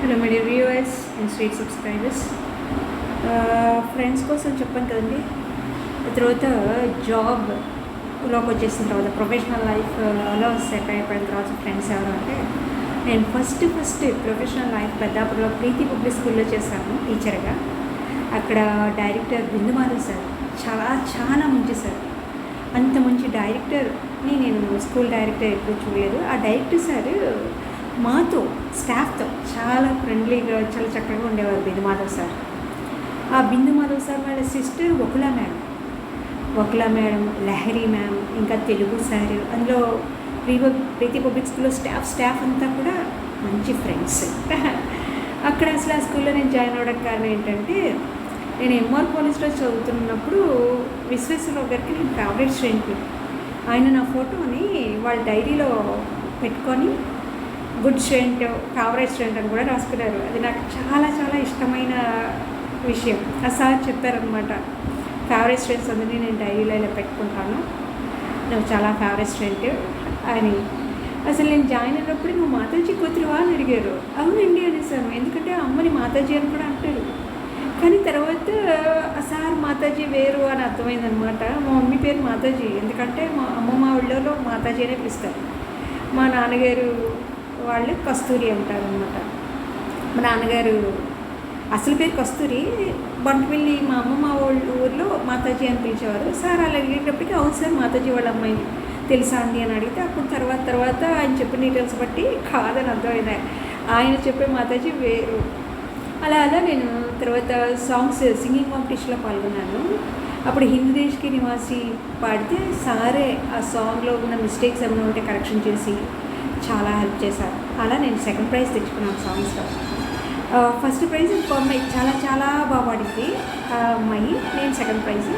Hello my dear viewers and sweet subscribers. Friends కోసం చెప్పాను కదండి. తర్వాత జాబ్లోకి వచ్చేసిన తర్వాత ప్రొఫెషనల్ లైఫ్లో సెట్ అయిపోయిన తర్వాత ఫ్రెండ్స్ ఎవరు అంటే, నేను ఫస్ట్ ప్రొఫెషనల్ లైఫ్ పెద్దాపురంలో ప్రీతి పబ్లిక్ స్కూల్లో చేశాను టీచర్గా. అక్కడ డైరెక్టర్ బిందుమాధవ్ సార్ చాలా మంచి సార్. అంత మంచి డైరెక్టర్ని నేను స్కూల్ డైరెక్టర్ ఎప్పుడు చూడలేదు. ఆ డైరెక్టర్ సార్ మాతో స్టాఫ్తో చాలా ఫ్రెండ్లీగా చాలా చక్కగా ఉండేవారు బిందుమాధవ్ సార్. ఆ బిందుమాధవ్ సార్ వాళ్ళ సిస్టర్ వకులా మేడం, లహరి మ్యామ్, ఇంకా తెలుగు సార్, అందులో ప్రీతి పబ్లిక్ స్కూల్లో స్టాఫ్ అంతా కూడా మంచి ఫ్రెండ్స్. అక్కడ అసలు ఆ స్కూల్లో నేను జాయిన్ అవ్వడానికి కారణం ఏంటంటే, నేను ఎంఆర్ కాలేజ్లో చదువుతున్నప్పుడు విశ్వేశ్వరరావు గారికి నేను ఫేవరెట్ స్టూడెంట్. ఆయన నా ఫోటోని వాళ్ళ డైరీలో పెట్టుకొని గుడ్ స్టూడెంట్, ఫేవరెట్ స్టూడెంట్ అని కూడా రాసుకున్నారు. అది నాకు చాలా చాలా ఇష్టమైన విషయం. ఆ సార్ చెప్పారనమాట, ఫేవరెట్ స్టూడెంట్స్ అందరినీ నేను డైరీలో ఇలా పెట్టుకుంటాను, నువ్వు చాలా ఫేవరెట్ స్టూడెంట్ అని. అసలు నేను జాయిన్ అయినప్పుడు నువ్వు మాతాజీ కూతురువా అని అడిగారు. అవునండి అనేసాను, ఎందుకంటే అమ్మని మాతాజీ అని కూడా అంటారు. కానీ తర్వాత ఆ సార్ మాతాజీ వేరు అని అర్థమైందనమాట. మా మమ్మీ పేరు మాతాజీ, ఎందుకంటే మా అమ్మమ్మ ఊళ్ళో మాతాజీ అనే పిలుస్తారు. మా నాన్నగారు వాళ్ళు కస్తూరి అంటారనమాట. మా నాన్నగారు అసలు పేరు కస్తూరి, బంటపల్లి మా అమ్మమ్మ వాళ్ళ ఊర్లో మాతాజీ అని పిలిచేవారు. సార్ అలా అడిగేటప్పటికి అవును సార్ మాతాజీ వాళ్ళ అమ్మాయి తెలుసా అండి అని అడిగితే, అప్పుడు తర్వాత ఆయన చెప్పిన డీటెయిల్స్ బట్టి కాదని అర్థమైంది. ఆయన చెప్పే మాతాజీ వేరు. అలా నేను తర్వాత సింగింగ్ కాంపిటీషన్లో పాల్గొన్నాను. అప్పుడు హిందీదేశ్కి నివాసి పాడితే సారే ఆ సాంగ్లో ఉన్న మిస్టేక్స్ ఏమైనా ఉంటే కరెక్షన్ చేసి చాలా హెల్ప్ చేశారు. అలా నేను సెకండ్ ప్రైజ్ తెచ్చుకున్నాను సాంగ్స్లో. ఫస్ట్ ప్రైజ్ ఇంకో అమ్మాయి చాలా బాగా పాడింది ఆ అమ్మాయి, నేను సెకండ్ ప్రైజ్.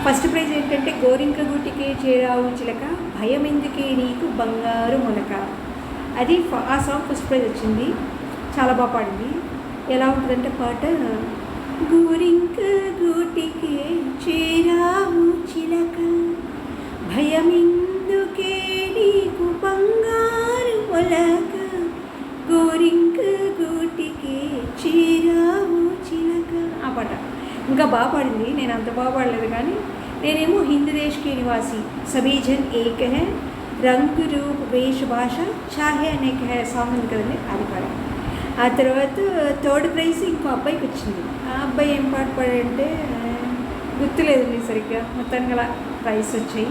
ఫస్ట్ ప్రైజ్ ఏంటంటే, గోరింక గుటికే చేరావు చిలక, భయం ఎందుకే నీకు బంగారు మొలక. అది ఆ సాంగ్ ఫస్ట్ ప్రైజ్ వచ్చింది. చాలా బాగా పాడింది. ఎలా ఉంటుందంటే పాట, గోరింక గుటికే చేరావు చిలక, భయం ఎందుకే నీకు బంగారు మొలక, గోరింక గూటికే చేరావు చిలక. ఆ పాట ఇంకా బాగా పాడింది. నేను అంత బాగా పాడలేదు, కానీ నేనేమో హిందీదేశ్కి నివాసి, సబీజన్ ఏక హై, రంగు రూప్ వేష భాష చాహే అనేక హై సాంగ్ ఉంది కదండి, అది పాడాను. ఆ తర్వాత థర్డ్ ప్రైజ్ ఇంకో అబ్బాయికి వచ్చింది. ఆ అబ్బాయి ఏం పాట పాడంటే గుర్తులేదండి సరిగ్గా. మొత్తానికి అలా ప్రైజ్ వచ్చాయి.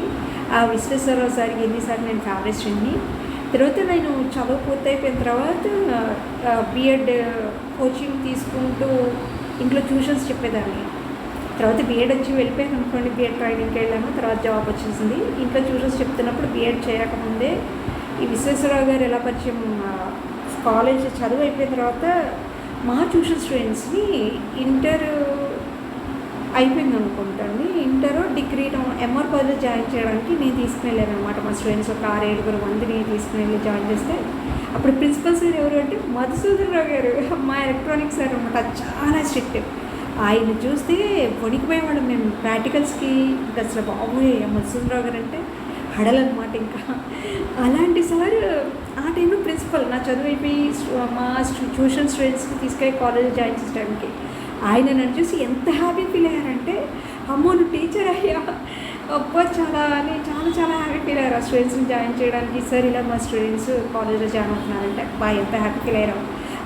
ఆ విశ్వేశ్వరరావు సార్కి ఎన్నిసార్లు నేను ఫేవరెట్ స్టూడెంట్ని. తర్వాత నేను చదువు పూర్తయిపోయిన తర్వాత బిఎడ్ కోచింగ్ తీసుకుంటూ ఇంట్లో ట్యూషన్స్ చెప్పేదాన్ని. తర్వాత బిఎడ్ వచ్చి వెళ్ళిపోయాను అనుకోండి, బిఎడ్ ట్రైనింగ్కి వెళ్ళాను. తర్వాత జాబ్ వచ్చేసింది. ఇంట్లో ట్యూషన్స్ చెప్తున్నప్పుడు బిఎడ్ చేయకముందే ఈ విశ్వేశ్వరరావు గారు ఎలా పరిచయం, కాలేజ్ చదువు అయిపోయిన తర్వాత మా ట్యూషన్ స్టూడెంట్స్ని ఇంటర్ అయిపోయింది అనుకుంటాండి, ఇంటర్ డిగ్రీలో ఎంఆర్ కాలేజ్లో జాయిన్ చేయడానికి నేను తీసుకుని వెళ్ళాను అనమాట. మా స్టూడెంట్స్ ఒక 6-7 మందిని తీసుకుని వెళ్ళి జాయిన్ చేస్తే, అప్పుడు ప్రిన్సిపల్ సార్ ఎవరు అంటే మధుసూదన్ రావు గారు, మా ఎలక్ట్రానిక్స్ సార్ అనమాట. చాలా స్ట్రిక్ట్. ఆయన చూస్తే వణికిపోయేవాడు మేము ప్రాక్టికల్స్కి. అసలు బాబోయ్ మధుసూదన్ రావు గారు అంటే హడలన్నమాట. ఇంకా అలాంటి సార్ ఆ టైంలో ప్రిన్సిపల్, నా చదువు అయిపోయి మా ట్యూషన్ స్టూడెంట్స్కి తీసుకెళ్ళి కాలేజ్ జాయిన్ చేయడానికి ఆయన నన్ను చూసి ఎంత హ్యాపీ ఫీల్ అయ్యారంటే, అమ్మో నువ్వు టీచర్ అయ్యా అబ్బా చాలా హ్యాపీ ఫీల్ అయ్యారు. ఆ స్టూడెంట్స్ని జాయిన్ చేయడానికి, సార్ ఇలా మా స్టూడెంట్స్ కాలేజ్లో జాయిన్ అవుతున్నారంటే ఎంత హ్యాపీ ఫీల్ అయ్యారు.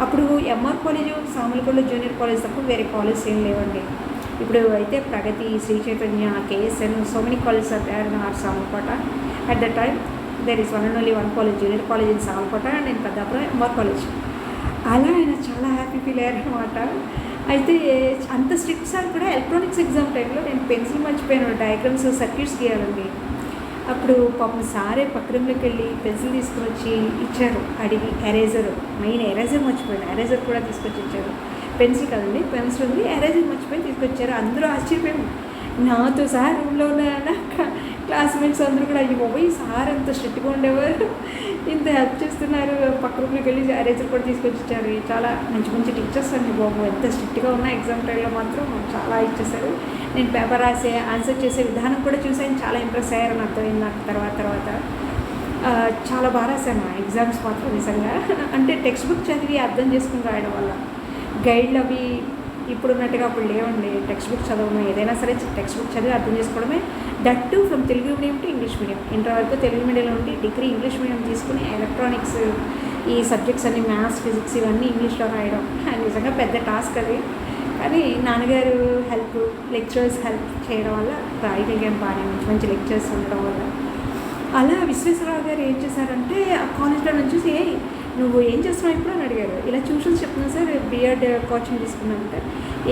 అప్పుడు MR college, Samalkota junior college తప్ప వేరే కాలేజ్ ఏం లేవండి. ఇప్పుడు అయితే Pragati, Sri Chaitanya, KSN, so many colleges are there in our Samalkota. At the time there is only one college, junior college in Samalkota and in Peddapuram MR college. అలా ఆయన చాలా హ్యాపీ ఫీల్ అయ్యారు అనమాట. అయితే అంత స్ట్రిక్ట్ సార్ కూడా ఎలక్ట్రానిక్స్ ఎగ్జామ్ టైంలో నేను పెన్సిల్ మర్చిపోయాను, డయాగ్రామ్స్ సర్క్యూట్స్ గీయాలండి. అప్పుడు పాపం సారే పక్క రూమ్లోకి వెళ్ళి పెన్సిల్ తీసుకుని వచ్చి ఇచ్చారు, అడిగి. మెయిన్ ఎరేజర్ మర్చిపోయాను, ఎరేజర్ కూడా తీసుకొచ్చి ఇచ్చారు. పెన్సిల్ కదండి, పెన్సిల్ ఉంది, ఎరేజర్ మర్చిపోయి తీసుకొచ్చారు. అందరూ ఆశ్చర్యపోయాము, నాతో సార్ రూమ్లో ఉన్న క్లాస్మేట్స్ అందరూ కూడా అయ్యి బాబోయ్ సార్ అంత స్ట్రిక్ట్గా ఉండేవారు, ఇంత హెల్ప్ చేస్తున్నారు, పక్క రూమ్లోకి వెళ్ళి ఎరేజర్ కూడా తీసుకొచ్చి ఇచ్చారు. చాలా మంచి టీచర్స్ అండి బాబు. ఎంత స్ట్రిక్ట్గా ఉన్న ఎగ్జామ్ టైంలో మాత్రం చాలా ఇచ్చేసారు. నేను పేపర్ రాసే ఆన్సర్ చేసే విధానం కూడా చూసి ఆయన చాలా ఇంప్రెస్ అయ్యారని అర్థమైంది నాకు తర్వాత. చాలా బాగా రాశాను ఎగ్జామ్స్ మాత్రం నిజంగా. అంటే టెక్స్ట్ బుక్ చదివి అర్థం చేసుకుని రాయడం వల్ల. గైడ్లు అవి ఇప్పుడున్నట్టుగా అప్పుడు లేవండి. టెక్స్ట్ బుక్ చదవడం ఏదైనా సరే టెక్స్ట్ బుక్ చదివి అర్థం చేసుకోవడమే. That to from Telugu medium to English medium. Inter వరకు తెలుగు మీడియంలో ఉండి డిగ్రీ ఇంగ్లీష్ మీడియం తీసుకుని ఎలక్ట్రానిక్స్ ఈ సబ్జెక్ట్స్ అన్ని మ్యాథ్స్, ఫిజిక్స్ ఇవన్నీ ఇంగ్లీష్లో రాయడం నిజంగా పెద్ద టాస్క్ అది. కానీ నాన్నగారు హెల్ప్, లెక్చరర్స్ హెల్ప్ చేయడం వల్ల రాయగలిగాను బాగానే. మంచి మంచి లెక్చర్స్ ఉండడం వల్ల. అలా విశ్వేశ్వరరావు గారు ఏం చేశారంటే ఆ కాలేజ్లో నుంచి చూసి నువ్వు ఏం చేస్తున్నావు ఇప్పుడు అని అడిగారు. ఇలా ట్యూషన్స్ చెప్తున్నాను సార్, బిఎడ్ కోచింగ్ తీసుకున్నానంటే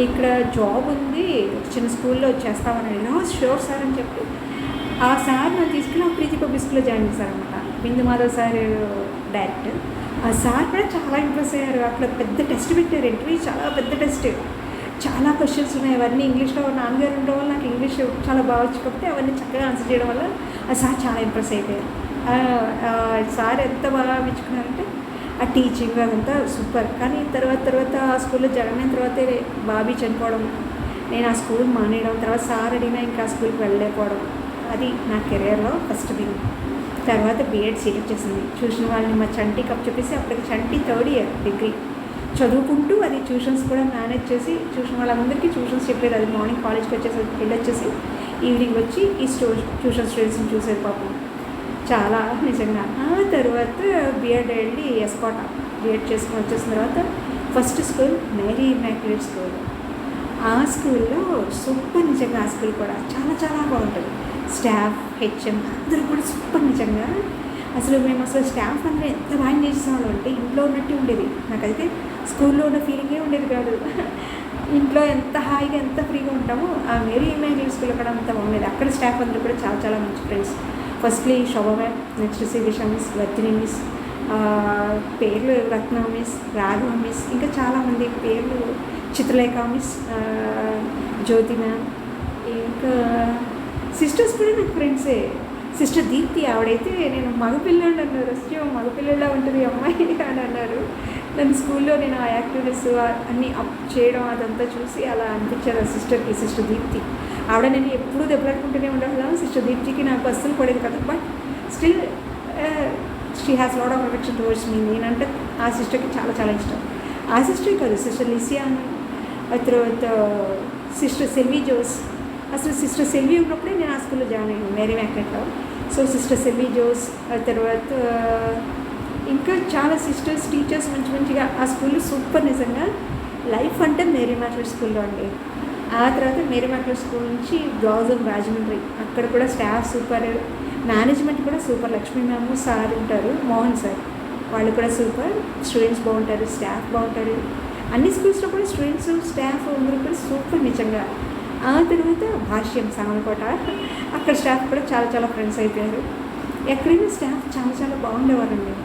ఇక్కడ జాబ్ ఉంది చిన్న స్కూల్లో చేస్తామని అడిగారు. షూర్ సార్ అని చెప్పి ఆ సార్ నన్ను తీసుకుని ఆ ప్రీతి పబ్లిక్ స్కూల్లో జాయిన్ చేశారనమాట. బిందు మాధవ్ సార్ డైరెక్టర్. ఆ సార్ కూడా చాలా ఇంప్రెస్ అయ్యారు. అక్కడ పెద్ద టెస్ట్ పెట్టారు, ఇంటర్వ్యూ చాలా పెద్ద టెస్ట్, చాలా క్వశ్చన్స్ ఉన్నాయి. అవన్నీ ఇంగ్లీష్లో నాన్నగారు ఉండడం వల్ల నాకు ఇంగ్లీష్ చాలా బాగా వచ్చు కాబట్టి అవన్నీ చక్కగా ఆన్సర్ చేయడం వల్ల ఆ సార్ చాలా ఇంప్రెస్ అయిపోయారు. సార్ ఎంత బాగా మెచ్చుకున్నారంటే ఆ టీచింగ్ అదంతా సూపర్. కానీ తర్వాత ఆ స్కూల్లో జాయిన్ అయిన తర్వాతే బాబీ చనిపోవడం, నేను ఆ స్కూల్ మానేయడం, తర్వాత సార్ అడిగినా ఇంకా ఆ స్కూల్కి వెళ్ళలేకపోవడం, అది నా కెరియర్లో ఫస్ట్ థింగ్. తర్వాత బీఎడ్ సీట్ వచ్చేసింది. చూసిన వాళ్ళని మా చంటికి అప్ చెప్పేసి అప్పటికి చంటి 3rd ఇయర్ డిగ్రీ చదువుకుంటూ అది ట్యూషన్స్ కూడా మేనేజ్ చేసి ట్యూషన్ వాళ్ళందరికీ ట్యూషన్స్ చెప్పేది. అది మార్నింగ్ కాలేజ్కి వెళ్ళొచ్చేసి ఈవినింగ్ వచ్చి ఈ ట్యూషన్ స్టూడెంట్స్ని చూసేది పాపం. చాలా నిజంగా. ఆ తర్వాత బీఎడ్ వెళ్ళి ఎస్కోట బీఎడ్ చేసుకుని వచ్చేసిన తర్వాత first school Mary Immaculate school. ఆ స్కూల్లో సూపర్ నిజంగా. ఆ స్కూల్ కూడా చాలా చాలా బాగుంటుంది. స్టాఫ్, హెచ్ఎం అందరూ కూడా సూపర్ నిజంగా. మేము స్టాఫ్ అందరూ ఎంత బాగా చేసేవాళ్ళం అంటే ఇంట్లో ఉన్నట్టు ఉండేది. నాకైతే స్కూల్లో ఉన్న ఫీలింగే ఉండేది కాదు. ఇంట్లో ఎంత హాయిగా ఎంత ఫ్రీగా ఉంటామో ఆ మేరీ ఇమాక్యులేట్ స్కూల్లో కూడా అంత బాగుండేది. అక్కడ స్టాఫ్ అందరూ కూడా చాలా చాలా మంచి friends. Firstly Shobha ma'am, next Sirisha miss, Vardhini miss, పేర్లు రత్న మిస్, రాఘవ మిస్, ఇంకా చాలామంది పేర్లు, చిత్రలేఖ మిస్, జ్యోతి మ్యామ్, ఇంకా సిస్టర్స్ కూడా నాకు ఫ్రెండ్సే. సిస్టర్ దీప్తి, ఆవిడైతే నేను మగపిల్లాడు అన్నారు. అసలు మగపిల్లలా ఉంటుంది అమ్మాయి అని అన్నారు. నన్ను స్కూల్లో నేను ఆ యాక్టివిటీస్ అన్నీ అప్ చేయడం అదంతా చూసి అలా అనిపించారు ఆ సిస్టర్కి. సిస్టర్ దీప్తి ఆవిడ నేను ఎప్పుడూ దెబ్బలాడుకుంటూనే ఉండేవాళ్ళం. సిస్టర్ దీప్తికి నాకు అస్సలు పడేది కదా, but still she has lot of affection towards me. నేనంటే ఆ సిస్టర్కి చాలా చాలా ఇష్టం. ఆ సిస్టరే కాదు, సిస్టర్ లిసియా, తర్వాత సిస్టర్ సెల్వి జోస్. అసలు సిస్టర్ సెల్వి ఉన్నప్పుడే నేను ఆ స్కూల్లో జాయిన్ అయ్యాను మేరీ ఇమాక్యులేట్లో. సో సిస్టర్ సెల్వి జోస్, తర్వాత ఇంకా చాలా సిస్టర్స్, టీచర్స్ మంచి మంచిగా. ఆ స్కూల్లో సూపర్ నిజంగా. లైఫ్ అంటే మేరీ ఇమాక్యులేట్ స్కూల్లో అండి. ఆ తర్వాత మేరీ ఇమాక్యులేట్ స్కూల్ నుంచి బ్లాజమ్ రాజమండ్రి, అక్కడ కూడా స్టాఫ్ సూపర్, మేనేజ్మెంట్ కూడా సూపర్. లక్ష్మీ మ్యామ్, సార్ ఉంటారు, మోహన్ సార్, వాళ్ళు కూడా సూపర్. స్టూడెంట్స్ బాగుంటారు, స్టాఫ్ బాగుంటారు. అన్ని స్కూల్స్లో కూడా స్టూడెంట్స్, స్టాఫ్ అందరూ కూడా సూపర్ నిజంగా. ఆ తర్వాత భాష్యం సామలకోట, అక్కడ స్టాఫ్ కూడా చాలా చాలా ఫ్రెండ్స్ అయిపోయారు. ఎక్కడైనా స్టాఫ్ చాలా చాలా బాగుండేవారండి.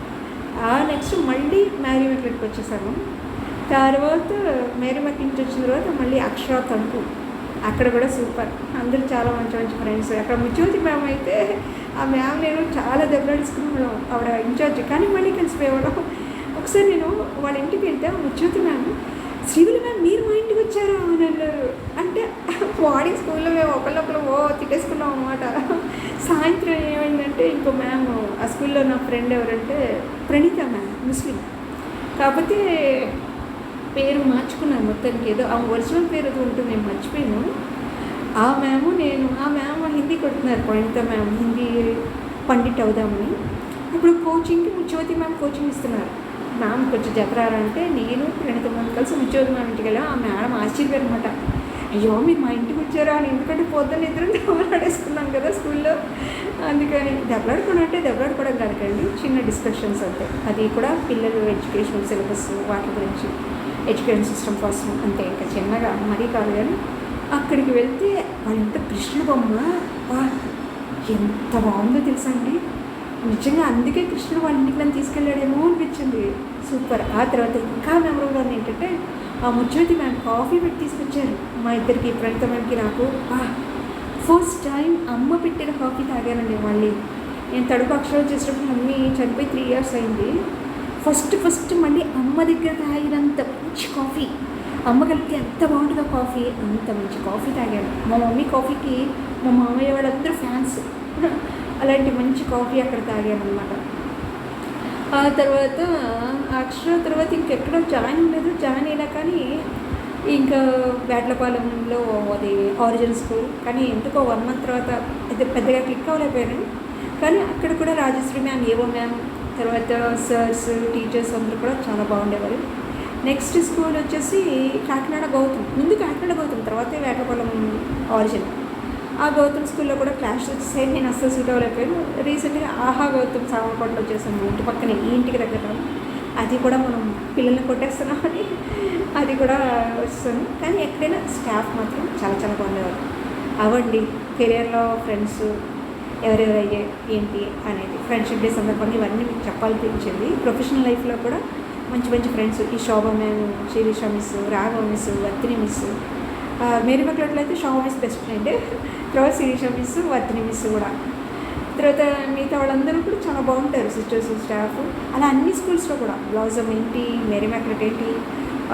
నెక్స్ట్ మళ్ళీ మేరీ ఇమాక్యులేట్కి వచ్చేసాను. తర్వాత మేరీ ఇమాక్యులేట్ నుంచి వచ్చిన తర్వాత మళ్ళీ అక్షర తణుకు, అక్కడ కూడా సూపర్. అందరూ చాలా మంచి మంచి ఫ్రెండ్స్. అక్కడ ముచ్చోతి మ్యామ్ అయితే ఆ మ్యామ్ నేను చాలా దెబ్బలాడుకున్నాను. ఆవిడ ఇన్ఛార్జ్, కానీ మళ్ళీ కలిసిపోయేవాళ్ళం. ఒకసారి నేను వాళ్ళ ఇంటికి వెళ్తే ముచ్చోతి మ్యామ్, శ్రీవులు మ్యామ్ మీరు మా ఇంటికి వచ్చారా అని అన్నారు. అంటే మార్నింగ్ స్కూల్లో మేము ఒకళ్ళొకరు తిట్టేసుకున్నాం అనమాట. సాయంత్రం ఏమైందంటే ఇంకో మ్యామ్, ఆ స్కూల్లో నా ఫ్రెండ్ ఎవరంటే ప్రణీత మ్యామ్, ముస్లిం కాకపోతే పేరు మార్చుకున్నాను మొత్తానికి. ఏదో ఆ ఒరిజినల్ పేరు అది ఉంటుంది, నేను మర్చిపోయాను. ఆ మ్యామ్ హిందీ కొడుతున్నారు. ప్రణీత మ్యామ్ హిందీ పండిట్ అవుదామని. ఇప్పుడు కోచింగ్కి ముచ్చవతి మ్యామ్ కోచింగ్ ఇస్తున్నారు. మ్యామ్ కొంచెం జతరారంటే నేను ప్రణీత మ్యామ్ కలిసి ముచ్చవతి మ్యామ్ ఇంటికి వెళ్ళాం. ఆ మేడం ఆశ్చర్యపోయారు అనమాట. అయ్యో మీరు మా ఇంటికి వచ్చారా అని. ఎందుకంటే పొద్దున్న ఇద్దరు దెబ్బలాడేసుకున్నాం కదా స్కూల్లో, అందుకని. దెబ్బలాడుకోవడం కాదుకండి, చిన్న డిస్కషన్స్ అంతే. అది కూడా పిల్లలు ఎడ్యుకేషన్ సిలబస్ వాటి గురించి, ఎడ్యుకేషన్ సిస్టమ్ కోసం అంతే, ఇంకా చిన్నగా మరీ కాదు. కానీ అక్కడికి వెళ్తే వాళ్ళంత కృష్ణ బొమ్మ ఎంత బాగుందో తెలుసా అండి నిజంగా. అందుకే కృష్ణుడు వాళ్ళ ఇంటికి నన్ను తీసుకెళ్ళాడేమో అనిపించింది. సూపర్. ఆ తర్వాత ఇంకా మెమరబుల్ ఏంటంటే ఆ ముచ్చోతి మ్యామ్ కాఫీ పెట్టి తీసుకొచ్చారు మా ఇద్దరికి, ప్రణీత మ్యామ్కి నాకు. ఫస్ట్ టైం అమ్మ పెట్టిన కాఫీ తాగానండి. మళ్ళీ నేను తడుపు అక్షరాలు చేసినప్పుడు మమ్మీ చనిపోయి 3 years అయింది. ఫస్ట్ మళ్ళీ అమ్మ దగ్గర తాగినంత మంచి కాఫీ, అమ్మ కలిపితే ఎంత బాగుంటుందో కాఫీ, అంత మంచి కాఫీ తాగాను. మా మమ్మీ కాఫీకి మా మామయ్య వాళ్ళందరూ ఫ్యాన్స్. అలాంటి మంచి కాఫీ అక్కడ తాగామన్నమాట. ఆ తర్వాత అక్షర తర్వాత ఇంకెక్కడో జాయిన్ లేదు, జాయిన్ అయినా కానీ ఇంకా వేటలపాలెంలో అది ఆరిజిన్ స్కూల్, కానీ ఎందుకో 1 month తర్వాత ఇది పెద్దగా క్లిక్ అవ్వలేకపోయాను. కానీ అక్కడ కూడా రాజశ్రీ మ్యామ్, ఏవో మ్యామ్, తర్వాత సర్స్, టీచర్స్ అందరూ కూడా చాలా బాగుండేవారు. నెక్స్ట్ స్కూల్ వచ్చేసి కాకినాడ గౌతమ్, ముందు కాకినాడ గౌతమ్, తర్వాతే వేటలపాలెం ఆరిజిన్. ఆ గౌతమ్ స్కూల్లో కూడా క్లాష్ వచ్చేసాయి, నేను అస్సలు సూట్ అవ్వలేకపోయాను. రీసెంట్గా ఆహా గౌతమ్ సామర్లకోటలో వచ్చేసాము, ఇంటి పక్కనే, ఈ ఇంటికి దగ్గర. అది కూడా మనం పిల్లల్ని కొట్టేస్తున్నామని అది కూడా వస్తుంది. కానీ ఎక్కడైనా స్టాఫ్ మాత్రం చాలా చాలా బాగుండేవారు. అవండి కెరియర్లో ఫ్రెండ్స్ ఎవరెవరయ్యే ఏంటి అనేది ఫ్రెండ్షిప్ డే సందర్భంగా ఇవన్నీ మీకు చెప్పాలనిపించింది. ప్రొఫెషనల్ లైఫ్లో కూడా మంచి మంచి ఫ్రెండ్స్, ఈ Shobha ma'am, Sirisha miss, Raghava miss, Vardhini miss, Mary మెక్లట్లో అయితే శోభ మిస్ బెస్ట్ ఫ్రెండ్, తర్వాత శిరీష మిస్, వర్తిని మిస్ కూడా. తర్వాత మిగతా వాళ్ళందరూ కూడా చాలా బాగుంటారు, సిస్టర్స్, స్టాఫ్. అలా అన్ని స్కూల్స్లో కూడా బ్లౌజమ్ ఏంటి, మేరీ మెక్లట్ ఏంటి,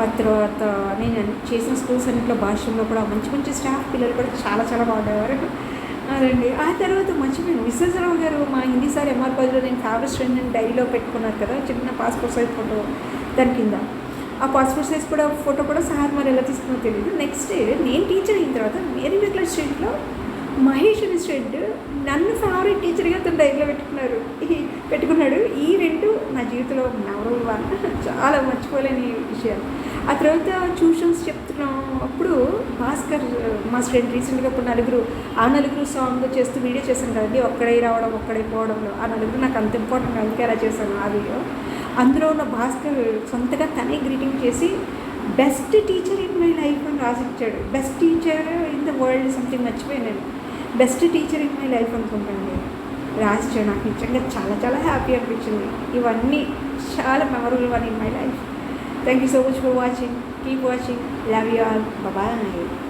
ఆ తర్వాత నేను చేసిన స్కూల్స్ అన్నింటిలో భాష్యంలో కూడా మంచి మంచి స్టాఫ్, పిల్లలు కూడా చాలా చాలా బాగుండేవారు. అదండి. ఆ తర్వాత మర్చిపోయాను, విశ్వేశ్వరరావు గారు మా హిందీ సార్ ఎంఆర్ కాలేజ్లో నేను ఫేవరెట్ స్టూడెంట్ అని డైరీలో పెట్టుకున్నారు కదా, చిన్న పాస్పోర్ట్ సైజ్ ఫోటో దాని కింద. ఆ పాస్పోర్ట్ సైజ్ కూడా ఫోటో కూడా సార్ మరి ఎలా తీసుకున్నో తెలియదు. నెక్స్ట్ నేను టీచర్ అయిన తర్వాత మేరీ మెక్లట్ స్ట్రీట్లో మహేష్ అనే స్టూడెంట్ నన్ను ఫేవరెట్ టీచర్గా తను డైరీలో పెట్టుకున్నాడు. ఈ రెండు నా జీవితంలో నెంబర్ 1, చాలా మర్చిపోలేని విషయాలు. ఆ తర్వాత ట్యూషన్స్ చెప్తున్నాం అప్పుడు భాస్కర్ మా స్టూడెంట్ రీసెంట్గా ఇప్పుడు నలుగురు సాంగ్ చేస్తూ వీడియో చేశాను కదండి, ఒక్కడే రావడం ఒక్కడే పోవడంలో. ఆ నలుగురు నాకు అంత ఇంపార్టెంట్, అందుకే అలా చేశాను ఆ వీడియో. అందులో ఉన్న భాస్కర్ సొంతగా తనే గ్రీటింగ్ చేసి best teacher in my life అని రాసిచ్చాడు. Best teacher in the world something మర్చిపోయాను, best teacher in my life అనుకుంటాను రాసిచ్చాడు. నాకు నిజంగా చాలా చాలా హ్యాపీ అనిపించింది. ఇవన్నీ చాలా memorable one in my life. Thank you so much for watching. Keep watching. Love you all. Bye-bye.